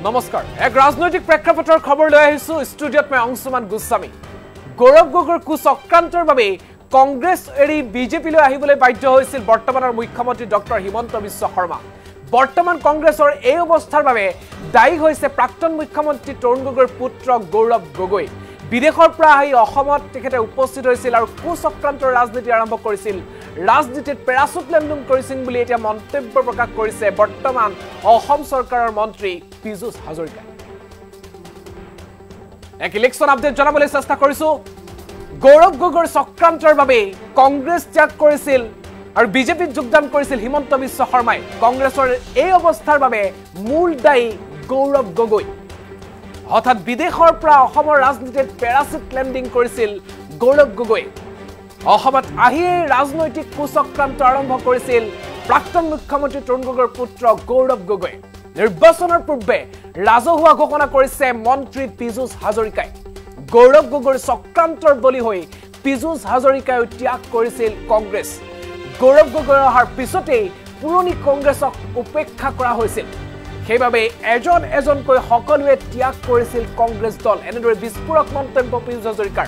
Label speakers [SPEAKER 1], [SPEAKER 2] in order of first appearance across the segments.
[SPEAKER 1] নমস্কাৰ এক ৰাজনৈতিক প্ৰেক্ষাপটৰ খবৰ লৈ আহিছো ষ্টুডিঅত মই অংশুমান গোস্বামী গৌৰৱ গগৈৰ কুচক্ৰান্তৰ বাবে কংগ্ৰেছ এৰি বিজেপিলৈ আহিবলৈ বাধ্য হৈছিল বৰ্তমানৰ মুখ্যমন্ত্ৰী ডক্টৰ হিমন্ত বিশ্ব শৰ্মা বৰ্তমান কংগ্ৰেছৰ এই অৱস্থাৰ বাবে দায়ী হৈছে প্ৰাক্তন মুখ্যমন্ত্ৰী তৰুণ গগৈৰ পুত্ৰ গৌৰৱ গগৈ বিদেশৰ পৰা আহি অসমত তেখেতে উপস্থিত হৈছিল আৰু কুচক্ৰান্তৰ ৰাজনীতি আৰম্ভ কৰিছিল ৰাজনীতিত পেৰাচুট লেণ্ডং কৰিছিল বুলি এতিয়া মন্তব্য প্ৰকাশ কৰিছে বৰ্তমান অসম চৰকাৰৰ মন্ত্ৰী পীযুষ হাজৰিকা এক ইলেকশ্যন আপডেট জানাবলৈ চেষ্টা কৰিছো গৌৰৱ গগৈৰ চক্ৰান্তৰ বাবে কংগ্ৰেছ ত্যাগ কৰিছিল আৰু বিজেপিত যোগদান কৰিছিল হিমন্ত বিশ্ব শৰ্মাই কংগ্ৰেছৰ এই অৱস্থাৰ বাবে মূল দায়ী গৌৰৱ গগৈ হঠাৎ বিদেশৰ পৰা অসমৰ ৰাজনীতিত পেৰাচুট লেণ্ডিং কৰিছিল গৌৰৱ গগৈ অসমত আহিয়ে ৰাজনৈতিক কুচক্ৰান্ত আৰম্ভ কৰিছিল প্ৰাক্তন মুখ্যমন্ত্ৰী তৰুণ গগৈৰ পুত্ৰ গৌৰৱ গগৈ নিৰ্বাচনৰ পূৰ্বে ৰাজহুৱা ঘোষণা কৰিছে মন্ত্ৰী পীযুষ হাজৰিকাই গৌৰৱ গগৈৰ চক্ৰান্তৰ বলি হৈ পীযুষ হাজৰিকাই ত্যাগ কৰিছিল কংগ্ৰেছ গৌৰৱ গগৈ অহাৰ পিছতেই পুৰণি কংগ্ৰেছক উপেক্ষা কৰা হৈছিল সেইবাবে এজন এজনকৈ সকলোৱে ত্যাগ কৰিছিল কংগ্ৰেছ দল এনেদৰে বিস্ফোৰক মন্তব্য পীযুষ হাজৰিকাৰ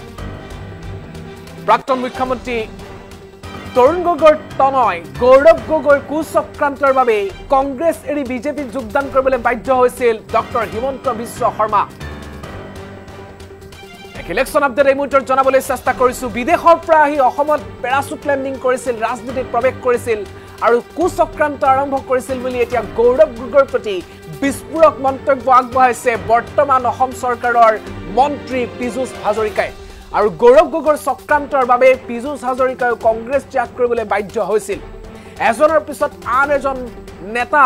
[SPEAKER 1] প্ৰাক্তন মুখ্যমন্ত্ৰী তৰুণ গগৈৰ তনয় গৌৰৱ গগৈৰ কুচক্ৰান্তৰ বাবে কংগ্ৰেছ এৰি বিজেপিত যোগদান কৰিবলৈ বাধ্য হৈছিল ডক্টৰ হিমন্ত বিশ্ব শৰ্মা এক ইলেকশ্যন আপডেট এই মুহূৰ্তত জানাবলৈ চেষ্টা কৰিছো বিদেশৰ পৰা আহি অসমত পেৰাচুট লেণ্ডিং কৰিছিল ৰাজনীতিত প্ৰৱেশ কৰিছিল আৰু কুচক্ৰান্ত আৰম্ভ কৰিছিল বুলি এতিয়া গৌৰৱ গগৈৰ প্ৰতি বিস্ফোৰক মন্তব্য আগবঢ়াইছে বৰ্তমান অসম চৰকাৰৰ মন্ত্ৰী পীযুষ হাজৰিকাই আৰু গৌৰৱ গগৈৰ চক্ৰান্তৰ বাবে পীযুষ হাজৰিকাই কংগ্ৰেছ ত্যাগ কৰিবলৈ বাধ্য হৈছিল এজনৰ পিছত আন এজন নেতা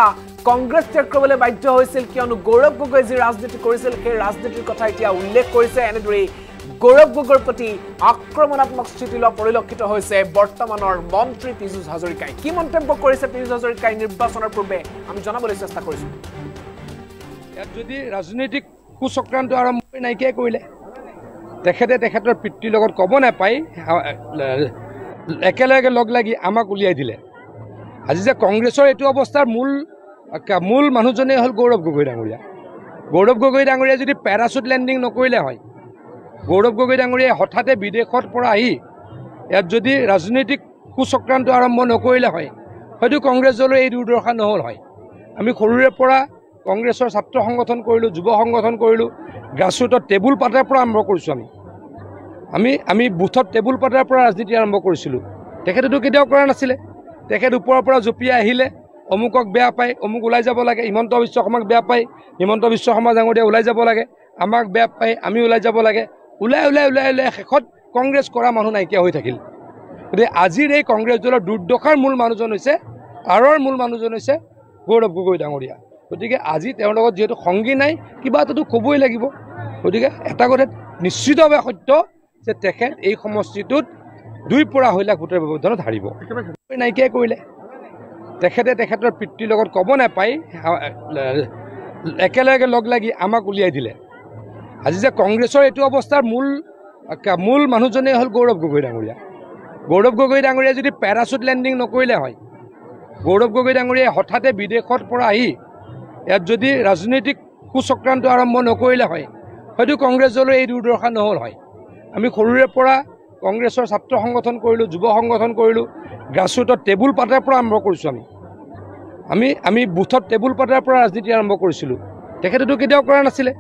[SPEAKER 1] কংগ্ৰেছ ত্যাগ কৰিবলৈ বাধ্য হৈছিল কিয়নো গৌৰৱ গগৈ যি ৰাজনীতি কৰিছিল সেই ৰাজনীতিৰ কথা এতিয়া উল্লেখ কৰিছে এনেদৰে গৌৰৱ গগৈৰ প্ৰতি আক্ৰমণাত্মক স্থিতি লোৱা পৰিলক্ষিত হৈছে বৰ্তমানৰ মন্ত্ৰী পীযুষ হাজৰিকাই কি মন্তব্য কৰিছে পীযুষ হাজৰিকাই নিৰ্বাচনৰ পূৰ্বে আমি জনাবলৈ চেষ্টা কৰিছো
[SPEAKER 2] ইয়াত যদি ৰাজনৈতিক কুচক্ৰান্ত আৰম্ভ নাইকিয়া কৰিলে তেখেতৰ পিতৃৰ লগত ক'ব নাপায় একেলগে লগ লাগি আমাক উলিয়াই দিলে আজি যে কংগ্ৰেছৰ এইটো অৱস্থাৰ মূল মানুহজনেই হ'ল গৌৰৱ গগৈ ডাঙৰীয়া যদি পেৰাচুট লেণ্ডিং নকৰিলে হয় গৌৰৱ গগৈ ডাঙৰীয়াই হঠাতে বিদেশৰ পৰা আহি ইয়াত যদি ৰাজনৈতিক কুচক্ৰান্ত আৰম্ভ নকৰিলে হয় হয়তো কংগ্ৰেছ দলৰ এই দুৰ্দশা নহ'ল হয় আমি সৰুৰে পৰা কংগ্ৰেছৰ ছাত্ৰ সংগঠন কৰিলোঁ যুৱ সংগঠন কৰিলোঁ গ্ৰাছৰুটত টেবুল পাতাৰ পৰা আৰম্ভ কৰিছোঁ আমি বুথত টেবুল পাতাৰ পৰা ৰাজনীতি আৰম্ভ কৰিছিলোঁ তেখেতেতো কেতিয়াও কৰা নাছিলে তেখেত ওপৰৰ পৰা জঁপিয়াই আহিলে অমুকক বেয়া পায় অমুক ওলাই যাব লাগে হিমন্ত বিশ্ব শৰ্মাক বেয়া পায় হিমন্ত বিশ্ব শৰ্মা ডাঙৰীয়া ওলাই যাব লাগে আমাক বেয়া পায় আমি ওলাই যাব লাগে ওলাই শেষত কংগ্ৰেছ কৰা মানুহ নাইকিয়া হৈ থাকিল গতিকে আজিৰ এই কংগ্ৰেছ দলৰ দুৰ্দশাৰ মূল মানুহজন হৈছে গৌৰৱ গগৈ ডাঙৰীয়া গতিকে আজি তেওঁৰ লগত যিহেতু সংগী নাই কিবা এটাতো ক'বই লাগিব গতিকে এটা কথা নিশ্চিতভাৱে সত্য যে তেখেত এই সমষ্টিটোত 2.5 লাখ ভোটৰ ব্যৱধানত হাৰিব নাইকিয়া কৰিলে তেখেতৰ পিতৃৰ লগত ক'ব নাপায় একেলগে লগ লাগি আমাক উলিয়াই দিলে আজি যে কংগ্ৰেছৰ এইটো অৱস্থাৰ মূল মানুহজনেই হ'ল গৌৰৱ গগৈ ডাঙৰীয়া যদি পেৰাচুট লেণ্ডিং নকৰিলে হয় গৌৰৱ গগৈ ডাঙৰীয়াই হঠাতে বিদেশৰ পৰা আহি ইয়াত যদি ৰাজনৈতিক কুচক্ৰান্ত আৰম্ভ নকৰিলে হয় হয়তো কংগ্ৰেছ দলৰ এই দুৰ্দশা নহ'ল হয় আমি সৰুৰে পৰা কংগ্ৰেছৰ ছাত্ৰ সংগঠন কৰিলোঁ যুৱ সংগঠন কৰিলোঁ গ্ৰাছৰুটত টেবুল পাতাৰ পৰা আৰম্ভ কৰিছোঁ আমি বুথত টেবুল পাতাৰ পৰা ৰাজনীতি আৰম্ভ কৰিছিলোঁ তেখেতেতো কেতিয়াও কৰা নাছিলে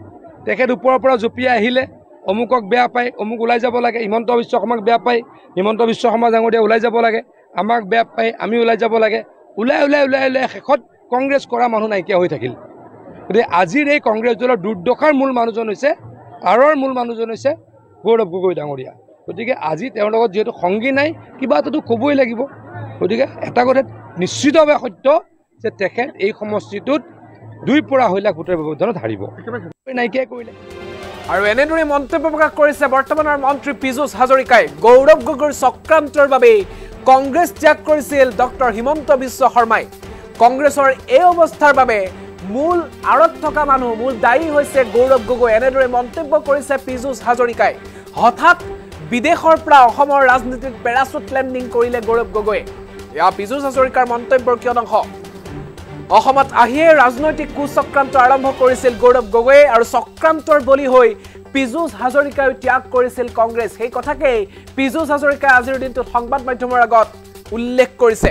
[SPEAKER 2] তেখেত ওপৰৰ পৰা জঁপিয়াই আহিলে অমুকক বেয়া পায় অমুক ওলাই যাব লাগে হিমন্ত বিশ্ব শৰ্মাক বেয়া পায় হিমন্ত বিশ্ব শৰ্মা ডাঙৰীয়া ওলাই যাব লাগে আমাক বেয়া পায় আমি ওলাই যাব লাগে ওলাই শেষত কংগ্ৰেছ কৰা মানুহ নাইকিয়া হৈ থাকিল গতিকে আজিৰ এই কংগ্ৰেছ দলৰ দুৰ্দশাৰ মূল মানুহজন হৈছে গৌৰৱ গগৈ ডাঙৰীয়া গতিকে আজি তেওঁৰ লগত যিহেতু সংগী নাই কিবা এটাতো ক'বই লাগিব গতিকে এটা কথা নিশ্চিতভাৱে সত্য যে তেখেত এই সমষ্টিটোত 2.5 লাখ ভোটৰ ব্যৱধানত হাৰিব নাইকিয়া কৰিলে
[SPEAKER 1] আৰু এনেদৰে মন্তব্য প্ৰকাশ কৰিছে বৰ্তমানৰ মন্ত্ৰী পীযুষ হাজৰিকাই গৌৰৱ গগৈৰ চক্ৰান্তৰ বাবে কংগ্ৰেছ ত্যাগ কৰিছিল ডক্টৰ হিমন্ত বিশ্ব শৰ্মাই কংগ্ৰেছৰ এই অৱস্থাৰ বাবে মূল আৰত থকা মানুহ মূল দায়ী হৈছে গৌৰৱ গগৈ এনেদৰে মন্তব্য কৰিছে পীযুষ হাজৰিকাই হঠাৎ বিদেশৰ পৰা অসমৰ ৰাজনীতিত পেৰাচুট লেণ্ডিং কৰিলে গৌৰৱ গগৈ ইয়া পীযুষ হাজৰিকাৰ মন্তব্যৰ কিয় অংশ অসমত আহিয়ে ৰাজনৈতিক কুচক্ৰান্ত আৰম্ভ কৰিছিল গৌৰৱ গগৈয়ে আৰু চক্ৰান্তৰ বলি হৈ পীযুষ হাজৰিকাই ত্যাগ কৰিছিল কংগ্ৰেছ। সেই কথাকেই পীযুষ হাজৰিকাই আজিৰ দিনটোত সংবাদ মাধ্যমৰ আগত উল্লেখ কৰিছে।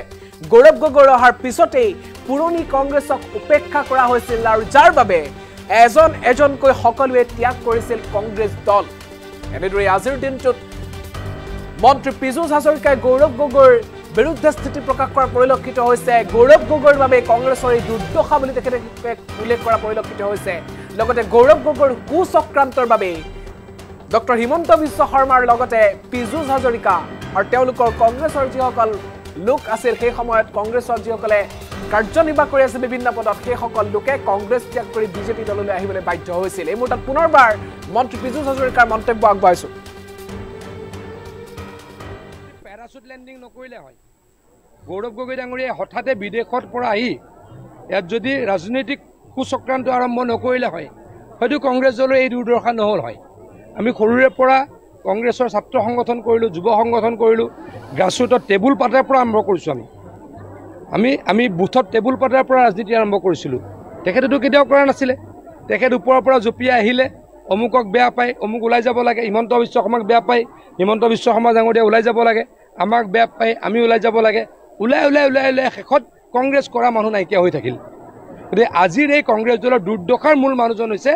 [SPEAKER 1] গৌৰৱ গগৈৰ অহাৰ পিছতেই পুৰণি কংগ্ৰেছক উপেক্ষা কৰা হৈছিল আৰু যাৰ বাবে এজন এজনকৈ সকলোৱে ত্যাগ কৰিছিল কংগ্ৰেছ দল। এনেদৰে আজিৰ দিনটোত মন্ত্ৰী পীযুষ হাজৰিকাই গৌৰৱ গগৈৰ বিৰুদ্ধে স্থিতি প্ৰকাশ কৰা পৰিলক্ষিত হৈছে। গৌৰৱ গগৈৰ বাবে কংগ্ৰেছৰ এই দুৰ্দশা বুলি তেখেতে উল্লেখ কৰা পৰিলক্ষিত হৈছে। লগতে গৌৰৱ গগৈৰ কুচক্ৰান্তৰ বাবে ডক্টৰ হিমন্ত বিশ্ব শৰ্মাৰ লগতে পীযুষ হাজৰিকা আৰু তেওঁলোকৰ কংগ্ৰেছৰ যিসকল লোক আছিল, সেই সময়ত কংগ্ৰেছৰ যিসকলে কাৰ্যনিৰ্বাহ কৰি আছে বিভিন্ন পদত, সেইসকল লোকে কংগ্ৰেছ ত্যাগ কৰি বিজেপি দললৈ আহিবলৈ বাধ্য হৈছিল। এই মুহূৰ্তত পুনৰবাৰ মন্ত্ৰী পীযুষ হাজৰিকাৰ মন্তব্য আগবঢ়াইছো।
[SPEAKER 2] পেৰাচুট লেণ্ডিং নকৰিলে হয়। গৌৰৱ গগৈ ডাঙৰীয়াই হঠাতে বিদেশৰ পৰা আহি ইয়াত যদি ৰাজনৈতিক কুচক্ৰান্ত আৰম্ভ নকৰিলে হয়, হয়তো কংগ্ৰেছ দলৰ এই দুৰ্দশা নহ'ল হয়। আমি সৰুৰে পৰা কংগ্ৰেছৰ ছাত্ৰ সংগঠন কৰিলোঁ, যুৱ সংগঠন কৰিলোঁ, গ্ৰাছৰুটত টেবুল পাতাৰ পৰা আৰম্ভ কৰিছোঁ। আমি বুথত টেবুল পাতাৰ পৰা ৰাজনীতি আৰম্ভ কৰিছিলোঁ। তেখেতেতো কেতিয়াও কৰা নাছিলে। তেখেত ওপৰৰ পৰা জঁপিয়াই আহিলে, অমুকক বেয়া পায়, অমুক ওলাই যাব লাগে, হিমন্ত বিশ্ব শৰ্মাক বেয়া পায়, হিমন্ত বিশ্ব শৰ্মা ডাঙৰীয়া ওলাই যাব লাগে, আমাক বেয়া পায়, আমি ওলাই যাব লাগে, ওলাই শেষত কংগ্ৰেছ কৰা মানুহ নাইকিয়া হৈ থাকিল। গতিকে আজিৰ এই কংগ্ৰেছ দলৰ দুৰ্দশাৰ মূল মানুহজন হৈছে,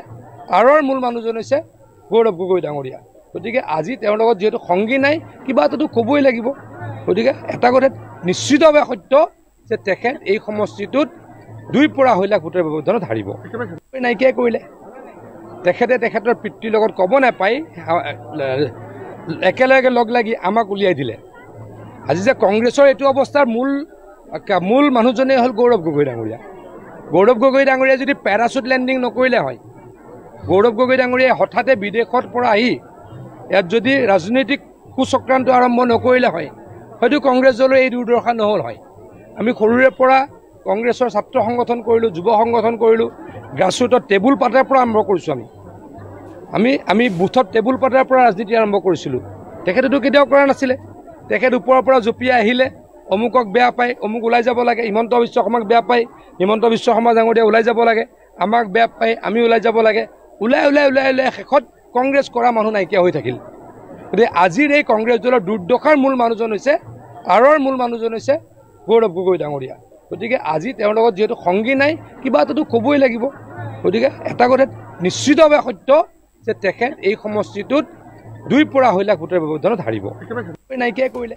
[SPEAKER 2] আঁৰৰ মূল মানুহজন হৈছে গৌৰৱ গগৈ ডাঙৰীয়া। গতিকে আজি তেওঁৰ লগত যিহেতু সংগী নাই, কিবা এটাতো ক'বই লাগিব। গতিকে এটা কথা নিশ্চিতভাৱে সত্য যে তেখেত এই সমষ্টিটোত 2.5 লাখ ভোটৰ ব্যৱধানত হাৰিব। নাইকিয়াই কৰিলে। তেখেতে তেখেতৰ পিতৃৰ লগত ক'ব নাপায়, একেলগে লগ লাগি আমাক উলিয়াই দিলে। আজি যে কংগ্ৰেছৰ এইটো অৱস্থাৰ মূল মানুহজনেই হ'ল গৌৰৱ গগৈ ডাঙৰীয়া। গৌৰৱ গগৈ ডাঙৰীয়াই যদি পেৰাচুট লেণ্ডিং নকৰিলে হয়, গৌৰৱ গগৈ ডাঙৰীয়াই হঠাতে বিদেশৰ পৰা আহি ইয়াত যদি ৰাজনৈতিক কুচক্ৰান্ত আৰম্ভ নকৰিলে হয়, হয়তো কংগ্ৰেছ দলৰ এই দুৰ্দশা নহ'ল হয়। আমি সৰুৰে পৰা কংগ্ৰেছৰ ছাত্ৰ সংগঠন কৰিলোঁ, যুৱ সংগঠন কৰিলোঁ, গ্ৰাছৰুটত টেবুল পাতাৰ পৰা আৰম্ভ কৰিছোঁ। আমি বুথত টেবুল পাতাৰ পৰা ৰাজনীতি আৰম্ভ কৰিছিলোঁ। তেখেতেতো কেতিয়াও কৰা নাছিলে। তেখেত ওপৰৰ পৰা জঁপিয়াই আহিলে, অমুকক বেয়া পায়, অমুক ওলাই যাব লাগে, হিমন্ত বিশ্ব শৰ্মাক বেয়া পায়, হিমন্ত বিশ্ব শৰ্মা ডাঙৰীয়া ওলাই যাব লাগে, আমাক বেয়া পায়, আমি ওলাই যাব লাগে, ওলাই শেষত কংগ্ৰেছ কৰা মানুহ নাইকিয়া হৈ থাকিল। গতিকে আজিৰ এই কংগ্ৰেছ দলৰ দুৰ্দশাৰ মূল মানুহজন হৈছে, আঁৰৰ মূল মানুহজন হৈছে গৌৰৱ গগৈ ডাঙৰীয়া। গতিকে আজি তেওঁৰ লগত যিহেতু সংগী নাই, কিবা এটাতো ক'বই লাগিব। গতিকে এটা কথা নিশ্চিতভাৱে সত্য যে তেখেত এই সমষ্টিটোত 2.5 লাখ ভোটৰ ব্যৱধানত হাৰিব। নাইকিয়াই কৰিলে।